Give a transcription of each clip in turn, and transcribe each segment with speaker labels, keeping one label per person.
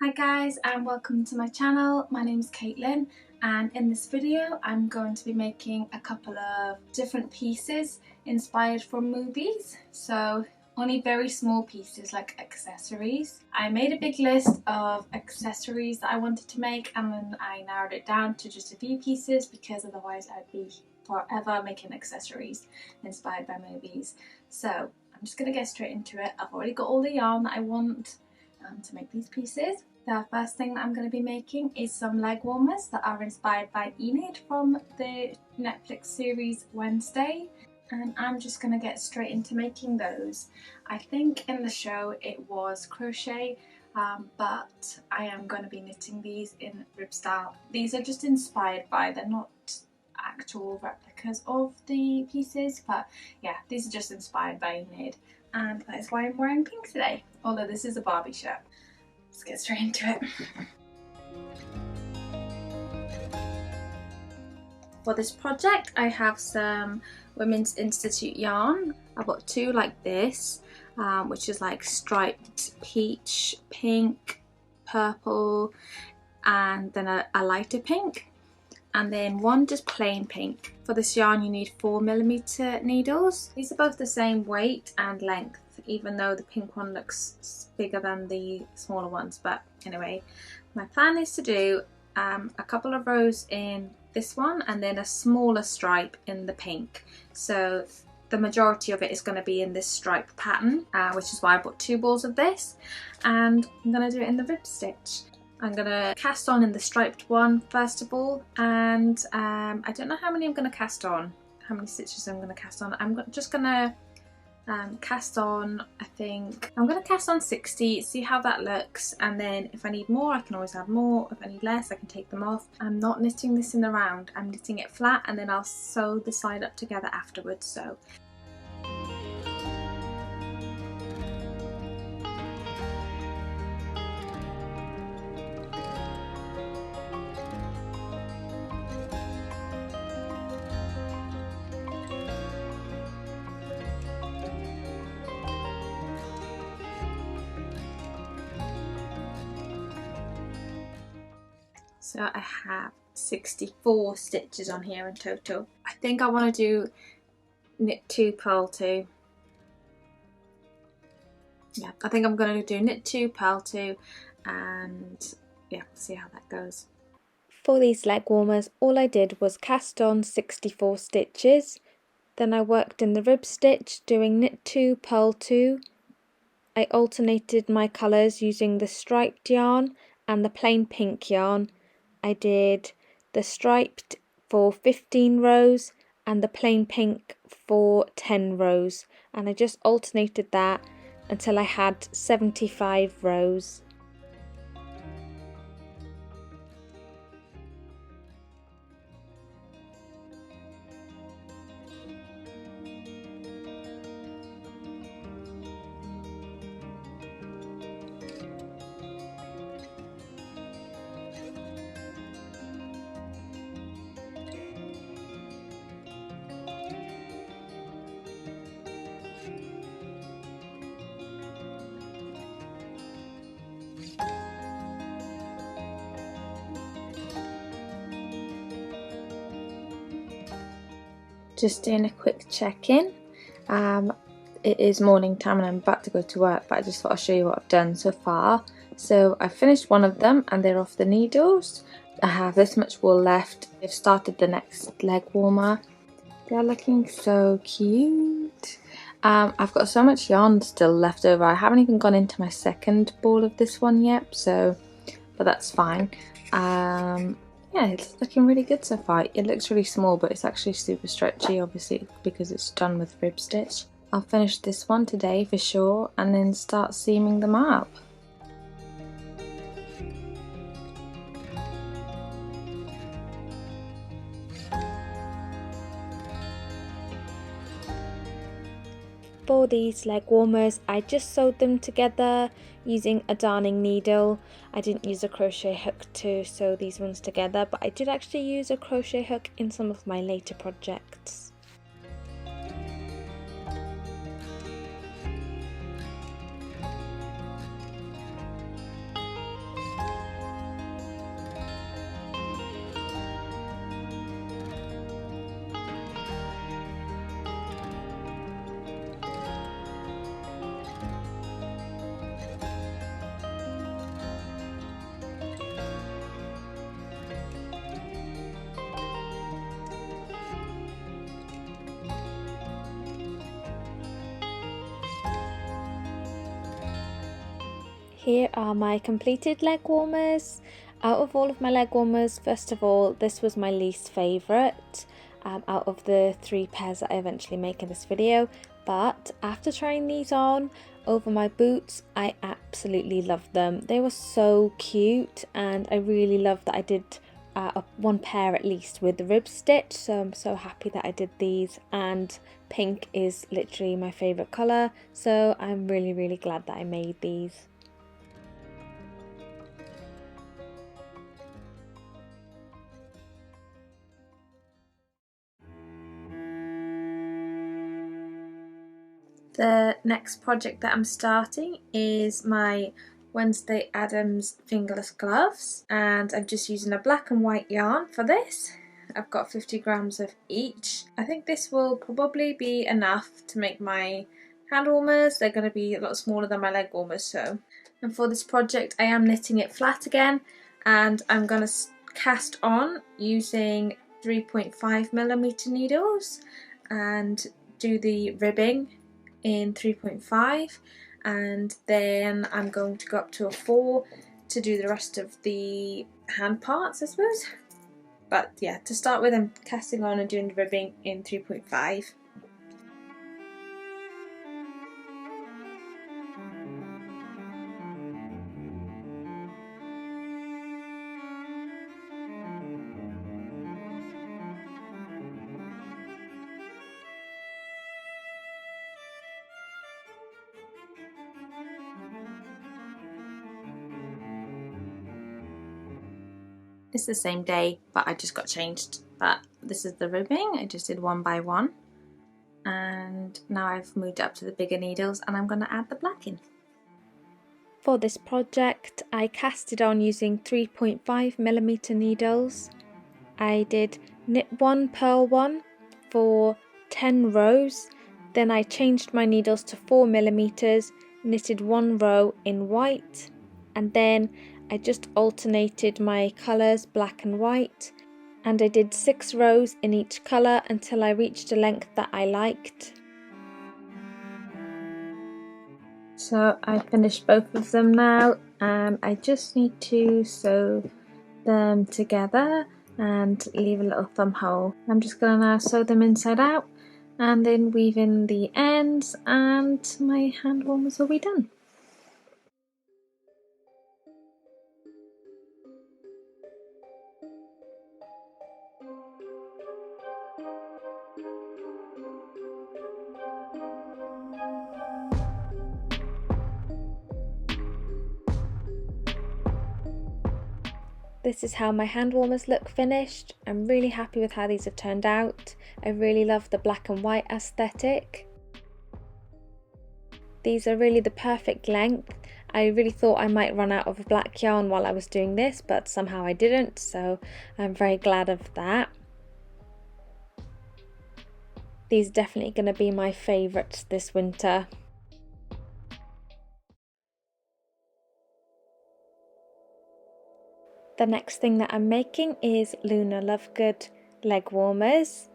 Speaker 1: Hi guys and welcome to my channel. My name is Caitlin and in this video I'm going to be making a couple of different pieces inspired from movies. So only very small pieces like accessories. I made a big list of accessories that I wanted to make and then I narrowed it down to just a few pieces because otherwise I'd be forever making accessories inspired by movies. So I'm just going to get straight into it. I've already got all the yarn that I want to make these pieces. The first thing that I'm going to be making is some leg warmers that are inspired by Enid from the Netflix series Wednesday, and I'm just going to get straight into making those. I think in the show it was crochet, but I am going to be knitting these in rib style. These are just inspired by, they're not actual replicas of the pieces, but yeah, these are just inspired by Enid, and that is why I'm wearing pink today, although this is a Barbie shirt. Let's get straight into it. For this project I have some Women's Institute yarn. I bought two like this, which is like striped peach, pink, purple, and then a lighter pink, and then one just plain pink. For this yarn you need 4mm needles. These are both the same weight and length, even though the pink one looks bigger than the smaller ones. But anyway, my plan is to do a couple of rows in this one and then a smaller stripe in the pink. So the majority of it is going to be in this stripe pattern, which is why I bought 2 balls of this, and I'm going to do it in the rib stitch. I'm going to cast on in the striped one first of all, and I don't know how many I'm going to cast on, how many stitches I'm going to cast on. I'm just going to cast on, I think I'm going to cast on 60, see how that looks, and then if I need more I can always add more. If I need less I can take them off. I'm not knitting this in the round, I'm knitting it flat and then I'll sew the side up together afterwards. So I have 64 stitches on here in total. I think I want to do knit 2, purl 2. Yeah, I think I'm going to do knit 2, purl 2, and yeah, see how that goes. For these leg warmers, all I did was cast on 64 stitches. Then I worked in the rib stitch doing knit 2, purl 2. I alternated my colours using the striped yarn and the plain pink yarn. I did the striped for 15 rows and the plain pink for 10 rows, and I just alternated that until I had 75 rows. Just doing a quick check-in. It is morning time and I'm about to go to work, but I just thought I'd show you what I've done so far. So I finished one of them and they're off the needles. I have this much wool left. I've started the next leg warmer. They're looking so cute. I've got so much yarn still left over. I haven't even gone into my second ball of this one yet, but that's fine. Yeah, it's looking really good so far. It looks really small, but it's actually super stretchy, obviously, because it's done with rib stitch. I'll finish this one today for sure, and then start seaming them up. For these leg warmers, I just sewed them together using a darning needle. I didn't use a crochet hook to sew these ones together, but I did actually use a crochet hook in some of my later projects. Here are my completed leg warmers. Out of all of my leg warmers, first of all, this was my least favourite out of the 3 pairs that I eventually make in this video. But after trying these on over my boots, I absolutely loved them. They were so cute, and I really loved that I did one pair at least with the rib stitch, so I'm so happy that I did these, and pink is literally my favourite colour, so I'm really glad that I made these. The next project that I'm starting is my Wednesday Addams fingerless gloves, and I'm just using a black and white yarn for this. I've got 50 grams of each. I think this will probably be enough to make my hand warmers. They're going to be a lot smaller than my leg warmers, so. And for this project I am knitting it flat again, and I'm going to cast on using 3.5mm needles and do the ribbing in 3.5, and then I'm going to go up to a 4 to do the rest of the hand parts, I suppose. But yeah, to start with I'm casting on and doing the ribbing in 3.5. It's the same day, but I just got changed. But this is the ribbing. I just did 1 by 1, and now I've moved up to the bigger needles, and I'm going to add the black in. For this project I casted on using 3.5mm needles. I did knit 1, purl 1 for 10 rows, then I changed my needles to 4mm, knitted 1 row in white, and then I just alternated my colours, black and white, and I did 6 rows in each colour until I reached a length that I liked. So I finished both of them now, and I just need to sew them together and leave a little thumb hole. I'm just going to now sew them inside out and then weave in the ends, and my hand warmers will be done. This is how my hand warmers look finished. I'm really happy with how these have turned out. I really love the black and white aesthetic. These are really the perfect length. I really thought I might run out of black yarn while I was doing this, but somehow I didn't, so I'm very glad of that. These are definitely going to be my favourites this winter. The next thing that I'm making is Luna Lovegood leg warmers.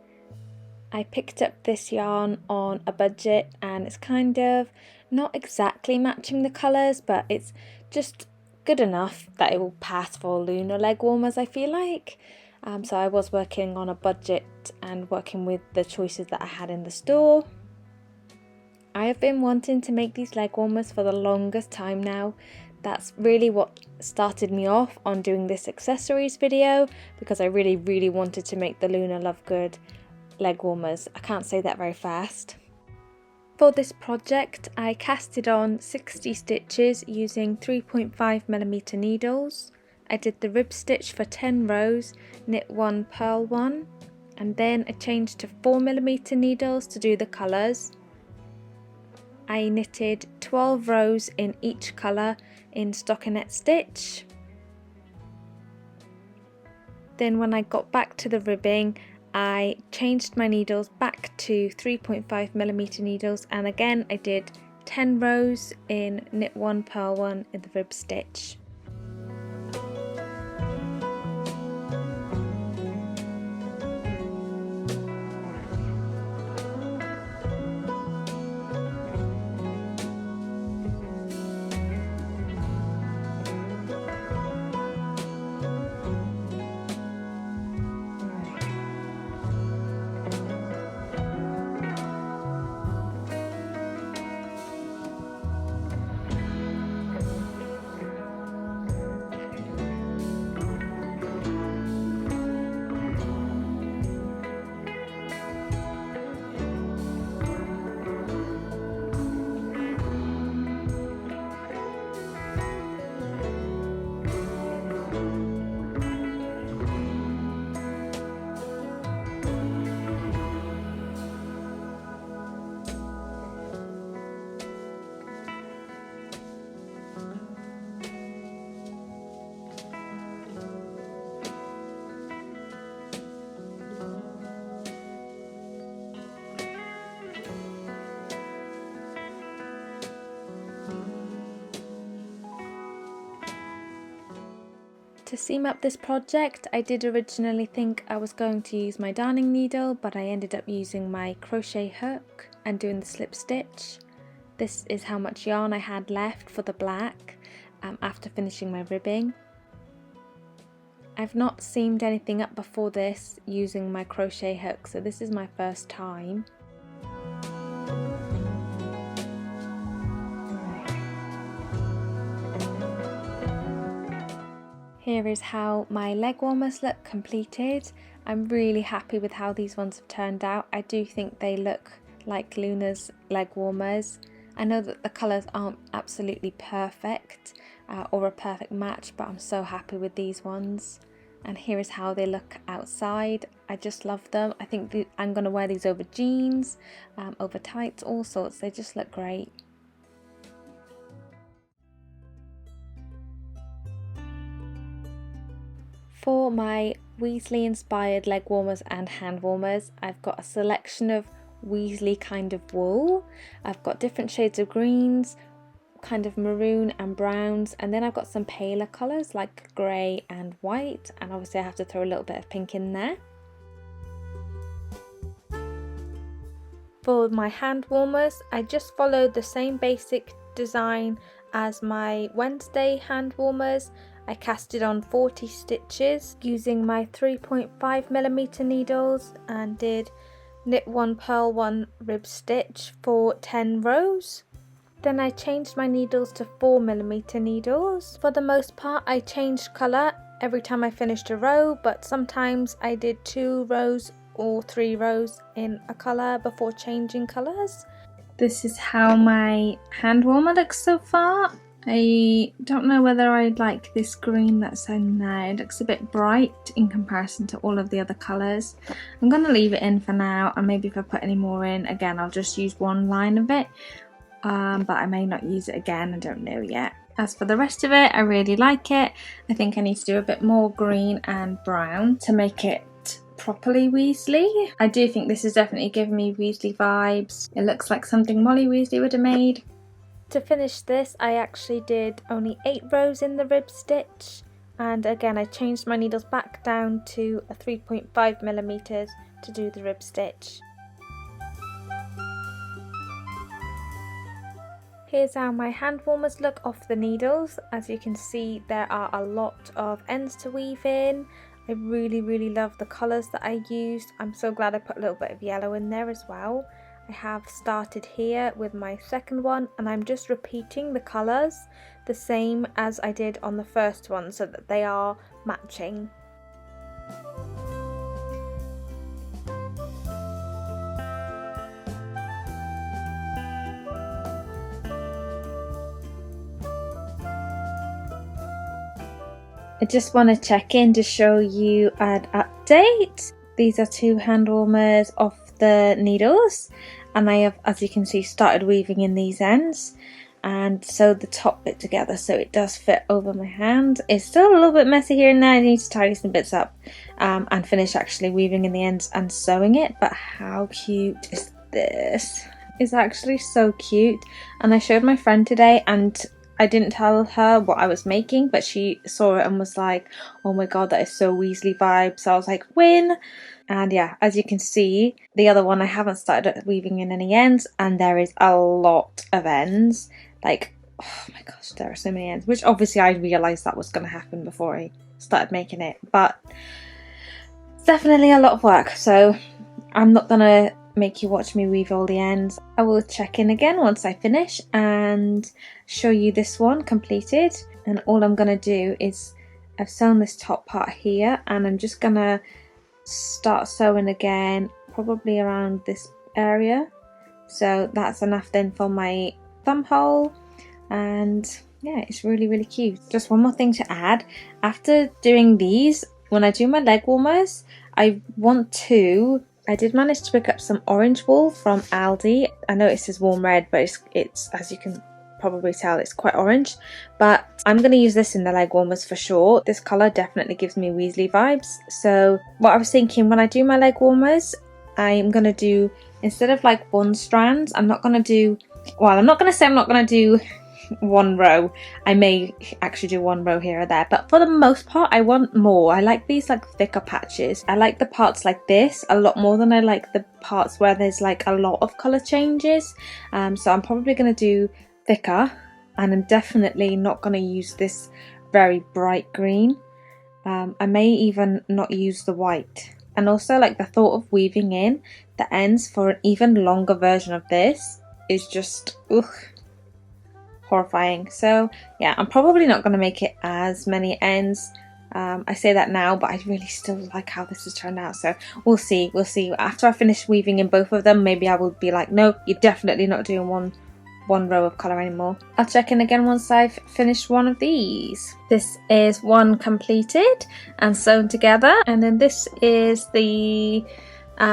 Speaker 1: I picked up this yarn on a budget, and it's kind of not exactly matching the colours, but it's just good enough that it will pass for Luna leg warmers, I feel like. So I was working on a budget and working with the choices that I had in the store. I have been wanting to make these leg warmers for the longest time now. That's really what started me off on doing this accessories video, because I really wanted to make the Luna Lovegood leg warmers. I can't say that very fast. For this project I casted on 60 stitches using 3.5mm needles. I did the rib stitch for 10 rows, knit 1, purl 1, and then I changed to 4mm needles to do the colours. I knitted 12 rows in each colour in stockinette stitch. Then when I got back to the ribbing, I changed my needles back to 3.5mm needles, and again I did 10 rows in knit 1, purl 1 in the rib stitch. To seam up this project, I did originally think I was going to use my darning needle, but I ended up using my crochet hook and doing the slip stitch. This is how much yarn I had left for the black after finishing my ribbing. I've not seamed anything up before this using my crochet hook, so this is my first time. Here is how my leg warmers look completed. I'm really happy with how these ones have turned out. I do think they look like Luna's leg warmers. I know that the colours aren't absolutely perfect or a perfect match, but I'm so happy with these ones. And here is how they look outside. I just love them. I think I'm going to wear these over jeans, over tights, all sorts. They just look great. For my Weasley inspired leg warmers and hand warmers, I've got a selection of Weasley kind of wool. I've got different shades of greens, kind of maroon and browns, and then I've got some paler colours like grey and white, and obviously I have to throw a little bit of pink in there. For my hand warmers, I just followed the same basic design as my Wednesday hand warmers. I casted on 40 stitches using my 3.5mm needles and did knit 1 purl 1 rib stitch for 10 rows. Then I changed my needles to 4mm needles. For the most part I changed colour every time I finished a row, but sometimes I did 2 rows or 3 rows in a colour before changing colours. This is how my hand warmer looks so far. I don't know whether I like this green that's in there. It looks a bit bright in comparison to all of the other colours. I'm going to leave it in for now, and maybe if I put any more in, again I'll just use one line of it. But I may not use it again, I don't know yet. As for the rest of it, I really like it. I think I need to do a bit more green and brown to make it properly Weasley. I do think this is definitely giving me Weasley vibes. It looks like something Molly Weasley would have made. To finish this, I actually did only 8 rows in the rib stitch, and again I changed my needles back down to a 3.5mm to do the rib stitch. Here's how my hand warmers look off the needles. As you can see, there are a lot of ends to weave in. I really love the colours that I used. I'm so glad I put a little bit of yellow in there as well. I have started here with my second one, and I'm just repeating the colours the same as I did on the first one so that they are matching. I just want to check in to show you an update. These are 2 hand warmers off the needles, and I have, as you can see, started weaving in these ends and sewed the top bit together so it does fit over my hand. It's still a little bit messy here and there. I need to tidy some bits up and finish actually weaving in the ends and sewing it. But how cute is this? It's actually so cute, and I showed my friend today and I didn't tell her what I was making, but she saw it and was like, oh my god, that is so Weasley vibe. So I was like, win! And yeah, as you can see, the other one I haven't started weaving in any ends, and there is a lot of ends. Like, oh my gosh, there are so many ends, which obviously I realised that was going to happen before I started making it, but it's definitely a lot of work, so I'm not going to make you watch me weave all the ends. I will check in again once I finish and show you this one completed. And all I'm going to do is, I've sewn this top part here, and I'm just going to start sewing again probably around this area, so that's enough then for my thumb hole. And yeah, it's really cute. Just one more thing to add, after doing these, when I do my leg warmers, I did manage to pick up some orange wool from Aldi. I know it says warm red, but it's as you can probably tell, it's quite orange, but I'm going to use this in the leg warmers for sure. This colour definitely gives me Weasley vibes. So what I was thinking, when I do my leg warmers, I'm going to do, instead of like one strand, I'm not going to do one row. I may actually do one row here or there, but for the most part I want more. I like these like thicker patches. I like the parts like this a lot more than I like the parts where there's like a lot of colour changes. So I'm probably going to do thicker, and I'm definitely not going to use this very bright green. I may even not use the white. And also, like, the thought of weaving in the ends for an even longer version of this is just horrifying. So yeah, I'm probably not going to make it as many ends. I say that now, but I really still like how this has turned out, so we'll see. After I finish weaving in both of them, maybe I will be like, no, you're definitely not doing one row of colour anymore. I'll check in again once I've finished one of these. This is one completed and sewn together, and then this is the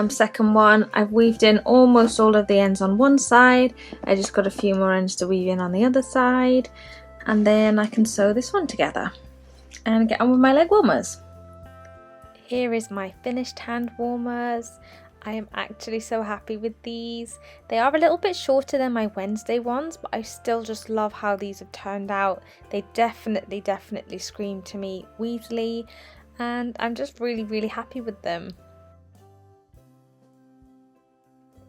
Speaker 1: second one. I've weaved in almost all of the ends on one side. I just got a few more ends to weave in on the other side, and then I can sew this one together and get on with my leg warmers. Here is my finished hand warmers. I am actually so happy with these. They are a little bit shorter than my Wednesday ones, but I still just love how these have turned out. They definitely scream to me Weasley, and I'm just really happy with them.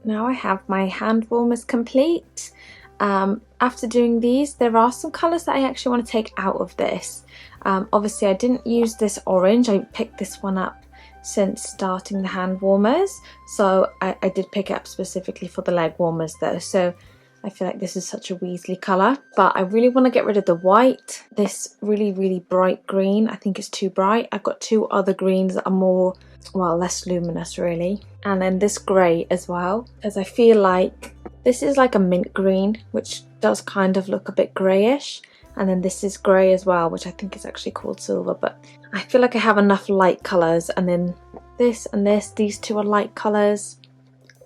Speaker 1: Now I have my hand warmers complete. After doing these, there are some colours that I actually want to take out of this. Obviously I didn't use this orange, I picked this one up since starting the hand warmers, so I did pick it up specifically for the leg warmers though, so I feel like this is such a Weasley colour. But I really want to get rid of the white. This really bright green, I think it's too bright. I've got two other greens that are more, well, less luminous really, and then this grey as well, as I feel like this is like a mint green, which does kind of look a bit greyish, and then this is grey as well, which I think is actually called silver, but I feel like I have enough light colours, and then this and this, these two are light colours.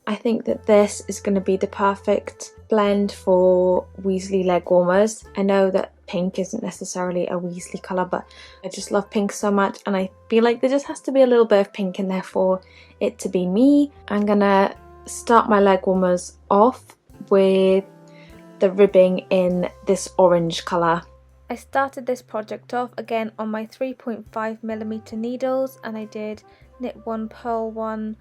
Speaker 1: I think that this is going to be the perfect blend for Weasley leg warmers. I know that pink isn't necessarily a Weasley colour, but I just love pink so much, and I feel like there just has to be a little bit of pink in there for it to be me. I'm gonna start my leg warmers off with the ribbing in this orange colour. I started this project off again on my 3.5mm needles, and I did knit one, purl one,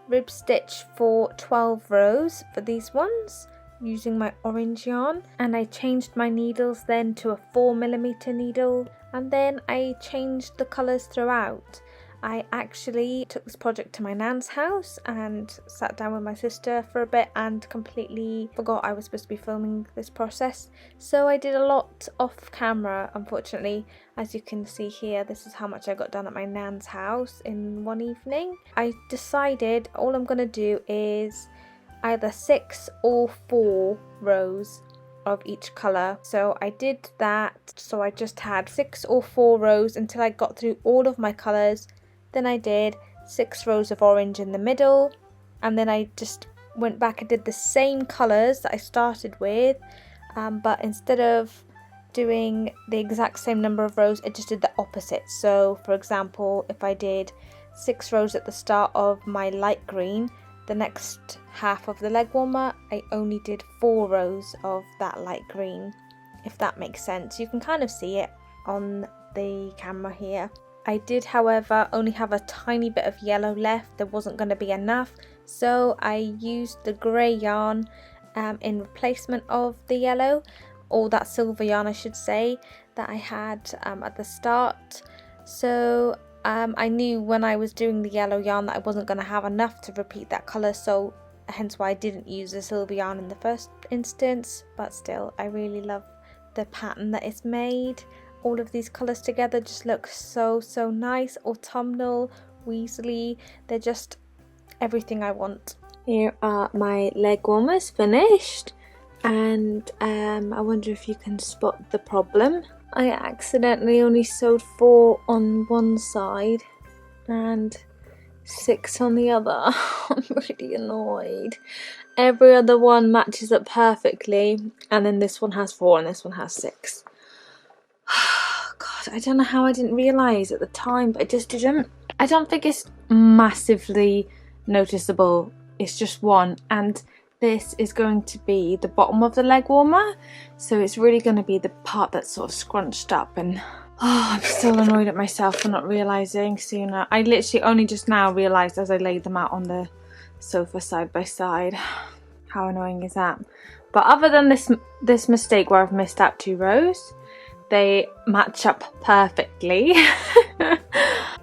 Speaker 1: rib stitch for 12 rows for these ones using my orange yarn, and I changed my needles then to a 4mm needle, and then I changed the colours throughout. I actually took this project to my nan's house and sat down with my sister for a bit and completely forgot I was supposed to be filming this process. So I did a lot off camera, unfortunately. As you can see here, this is how much I got done at my nan's house in one evening. I decided all I'm going to do is either 6 or 4 rows of each colour. So I did that. So I just had 6 or 4 rows until I got through all of my colours. Then I did 6 rows of orange in the middle, and then I just went back and did the same colours that I started with, but instead of doing the exact same number of rows, I just did the opposite. So for example, if I did 6 rows at the start of my light green, the next half of the leg warmer I only did 4 rows of that light green, if that makes sense. You can kind of see it on the camera here. I did, however, only have a tiny bit of yellow left. There wasn't going to be enough, so I used the grey yarn in replacement of the yellow, or that silver yarn I should say, that I had at the start. So I knew when I was doing the yellow yarn that I wasn't going to have enough to repeat that colour, so hence why I didn't use the silver yarn in the first instance. But still, I really love the pattern that it's made. All of these colours together just look so nice. Autumnal, Weasley, they're just everything I want. Here are my leg warmers finished, and I wonder if you can spot the problem. I accidentally only sewed 4 on one side and 6 on the other. I'm really annoyed. Every other one matches up perfectly, and then this one has 4 and this one has 6. God, I don't know how I didn't realise at the time, but I just didn't. I don't think it's massively noticeable. It's just one, and this is going to be the bottom of the leg warmer, so it's really going to be the part that's sort of scrunched up, and I'm still annoyed at myself for not realising sooner. I literally only just now realised as I laid them out on the sofa side by side. How annoying is that? But other than this mistake where I've missed out 2 rows, they match up perfectly.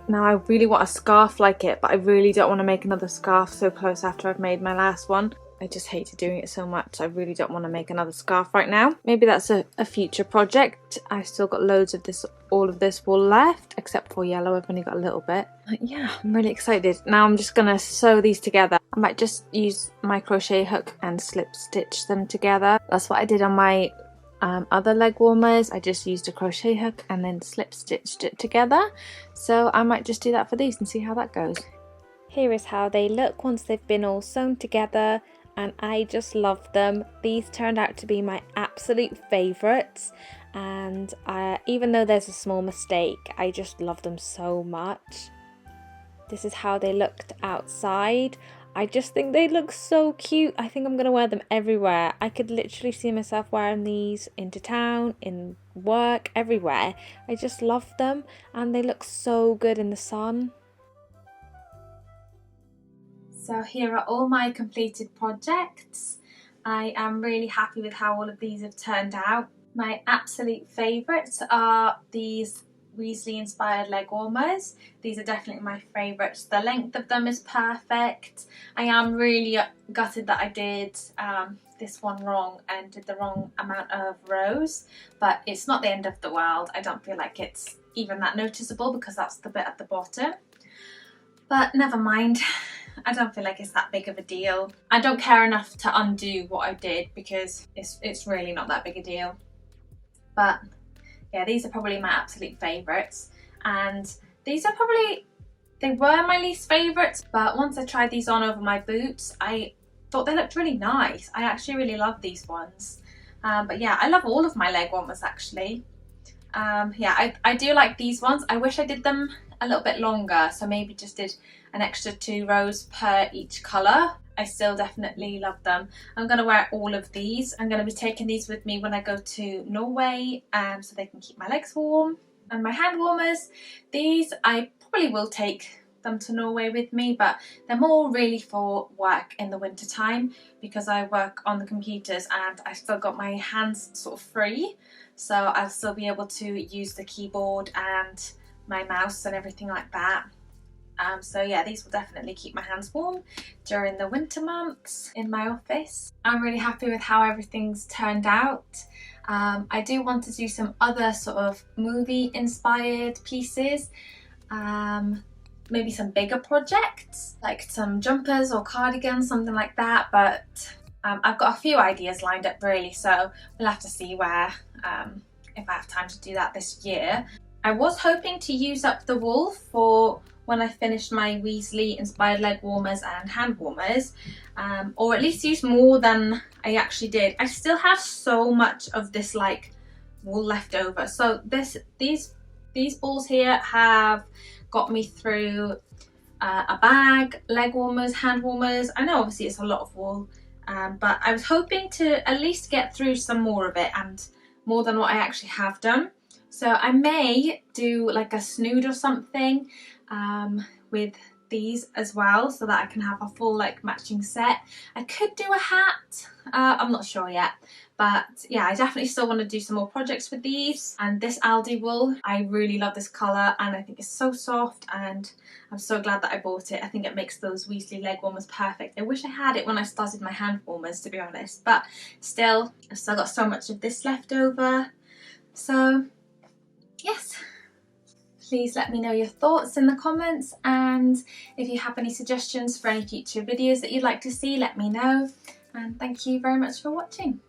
Speaker 1: Now I really want a scarf like it, but I really don't want to make another scarf so close after I've made my last one. I just hated doing it so much. I really don't want to make another scarf right now. Maybe that's a future project. I've still got loads of this, all of this wool left, except for yellow. I've only got a little bit. But yeah, I'm really excited. Now I'm just gonna sew these together. I might just use my crochet hook and slip stitch them together. That's what I did on my other leg warmers. I just used a crochet hook and then slip stitched it together. So I might just do that for these and see how that goes. Here is how they look once they've been all sewn together, and I just love them. These turned out to be my absolute favourites, and even though there's a small mistake, I just love them so much. This is how they looked outside. I just think they look so cute. I think I'm going to wear them everywhere. I could literally see myself wearing these into town, in work, everywhere. I just love them, and they look so good in the sun. So here are all my completed projects. I am really happy with how all of these have turned out. My absolute favourites are these Weasley inspired leg warmers. These are definitely my favourites. The length of them is perfect. I am really gutted that I did this one wrong and did the wrong amount of rows, but it's not the end of the world. I don't feel like it's even that noticeable because that's the bit at the bottom. But never mind. I don't feel like it's that big of a deal. I don't care enough to undo what I did because it's really not that big a deal. But yeah, these are probably my absolute favourites, and these are probably, they were my least favourites, but once I tried these on over my boots, I thought they looked really nice. I actually really love these ones. But yeah, I love all of my leg warmers actually. Yeah, I do like these ones. I wish I did them a little bit longer, so maybe just did an extra 2 rows per each colour. I still definitely love them. I'm going to wear all of these. I'm going to be taking these with me when I go to Norway, so they can keep my legs warm. And my hand warmers, these I probably will take them to Norway with me, but they're more really for work in the winter time because I work on the computers and I've still got my hands sort of free, so I'll still be able to use the keyboard and my mouse and everything like that. So yeah, these will definitely keep my hands warm during the winter months in my office. I'm really happy with how everything's turned out. I do want to do some other sort of movie inspired pieces, maybe some bigger projects like some jumpers or cardigans, something like that, but I've got a few ideas lined up really, so we'll have to see where if I have time to do that this year. I was hoping to use up the wool for when I finished my Weasley inspired leg warmers and hand warmers, or at least use more than I actually did. I still have so much of this like wool left over. So these balls here have got me through a bag, leg warmers, hand warmers. I know obviously it's a lot of wool, but I was hoping to at least get through some more of it and more than what I actually have done. So I may do like a snood or something with these as well, so that I can have a full like matching set. I could do a hat, I'm not sure yet, but yeah, I definitely still want to do some more projects with these. And this Aldi wool, I really love this colour and I think it's so soft, and I'm so glad that I bought it. I think it makes those Weasley leg warmers perfect. I wish I had it when I started my hand warmers, to be honest, but still, I've still got so much of this left over. So yes, please let me know your thoughts in the comments, and if you have any suggestions for any future videos that you'd like to see, let me know. And thank you very much for watching.